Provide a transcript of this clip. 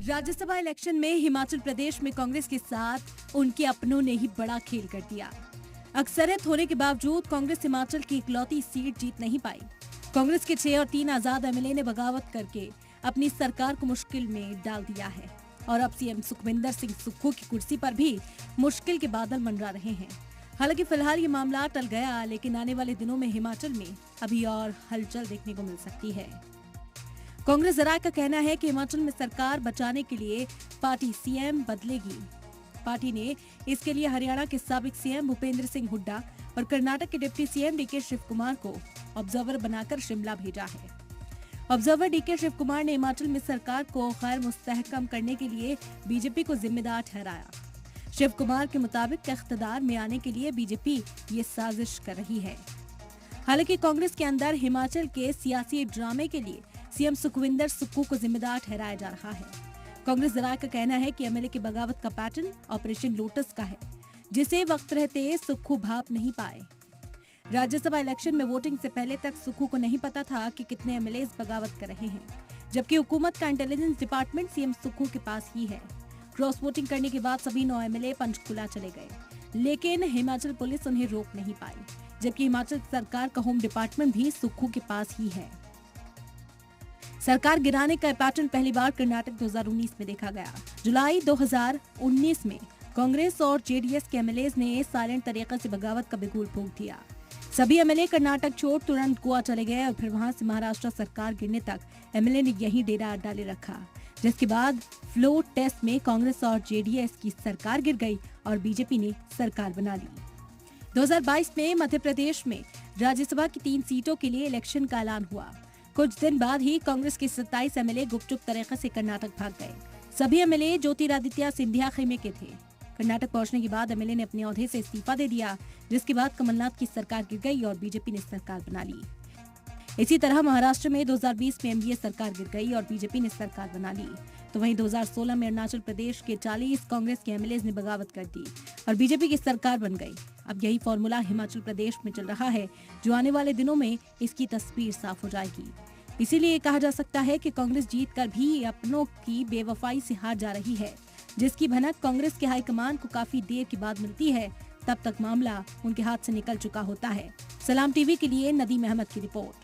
Rajya Sabha election में हिमाचल प्रदेश में कांग्रेस के साथ उनके अपनों ने ही बड़ा खेल कर दिया। अक्सरियत होने के बावजूद कांग्रेस हिमाचल की इकलौती सीट जीत नहीं पाई। कांग्रेस के 6 और 3 आजाद एमएलए ने बगावत करके अपनी सरकार को मुश्किल में डाल दिया है और अब सीएम सुखविंदर सिंह सुक्खू की कुर्सी पर भी मुश्किल के बादल मंडरा रहे हैं। हालांकि फिलहाल ये मामला टल गया, लेकिन आने वाले दिनों में हिमाचल में अभी और हलचल देखने को मिल सकती है। कांग्रेस जराये का कहना है कि हिमाचल में सरकार बचाने के लिए पार्टी सीएम बदलेगी। पार्टी ने इसके लिए हरियाणा के साबिक सीएम भूपेंद्र सिंह हुड्डा और कर्नाटक के deputy CM DK Shivakumar को ऑब्जर्वर बनाकर शिमला भेजा है। ऑब्जर्वर डीके शिव कुमार ने हिमाचल में सरकार को खैर मुस्तहकम करने के लिए बीजेपी को जिम्मेदार ठहराया। शिव कुमार के मुताबिक इख्तिदार में आने के लिए बीजेपी ये साजिश कर रही है। हालांकि कांग्रेस के अंदर हिमाचल के सियासी ड्रामे के लिए सीएम सुखविंदर सुक्खू को जिम्मेदार ठहराया जा रहा है। कांग्रेस जराये का कहना है कि एमएलए की बगावत का पैटर्न ऑपरेशन लोटस का है, जिसे वक्त रहते सुक्खू भाप नहीं पाए। राज्यसभा इलेक्शन में वोटिंग से पहले तक सुक्खू को नहीं पता था कि कितने एमएलए बगावत कर रहे हैं, जबकि हुकूमत का इंटेलिजेंस डिपार्टमेंट सीएम सुक्खू के पास ही है। क्रॉस वोटिंग करने के बाद सभी 9 एमएलए पंचकुला चले गए, लेकिन हिमाचल पुलिस उन्हें रोक नहीं पाई, जबकि हिमाचल सरकार का होम डिपार्टमेंट भी सुक्खू के पास ही है। सरकार गिराने का पैटर्न पहली बार कर्नाटक 2019 में देखा गया। जुलाई 2019 में कांग्रेस और जेडीएस के एमएलए ने साइलेंट तरीके से बगावत का बिगुल फूंक दिया। सभी एमएलए कर्नाटक छोड़ तुरंत गोवा चले गए और फिर वहां से महाराष्ट्र सरकार गिरने तक एमएलए ने यहीं डेरा डाले रखा, जिसके बाद फ्लोर टेस्ट में कांग्रेस और जेडीएस की सरकार गिर गई और बीजेपी ने सरकार बना ली। 2022 में मध्य प्रदेश में राज्यसभा की 3 सीटों के लिए इलेक्शन का ऐलान हुआ। कुछ दिन बाद ही कांग्रेस के 27 एमएलए गुपचुप तरीके से कर्नाटक भाग गए। सभी एमएलए ज्योतिरादित्य सिंधिया खेमे के थे। कर्नाटक पहुंचने के बाद एमएलए ने अपने ओहदे से इस्तीफा दे दिया, जिसके बाद कमलनाथ की सरकार गिर गई और बीजेपी ने सरकार बना ली। इसी तरह महाराष्ट्र में 2020 में एनडीए सरकार गिर गई और बीजेपी ने सरकार बना ली। तो वहीं 2016 में अरुणाचल प्रदेश के 40 कांग्रेस के एमएलए ने बगावत कर दी और बीजेपी की सरकार बन गई। अब यही फॉर्मूला हिमाचल प्रदेश में चल रहा है, जो आने वाले दिनों में इसकी तस्वीर साफ हो जाएगी। इसीलिए कहा जा सकता है कि कांग्रेस जीत कर भी अपनों की बेवफाई से हार जा रही है, जिसकी भनक कांग्रेस के हाईकमान को काफी देर के बाद मिलती है। तब तक मामला उनके हाथ से निकल चुका होता है। सलाम टीवी के लिए नदीम अहमद की रिपोर्ट।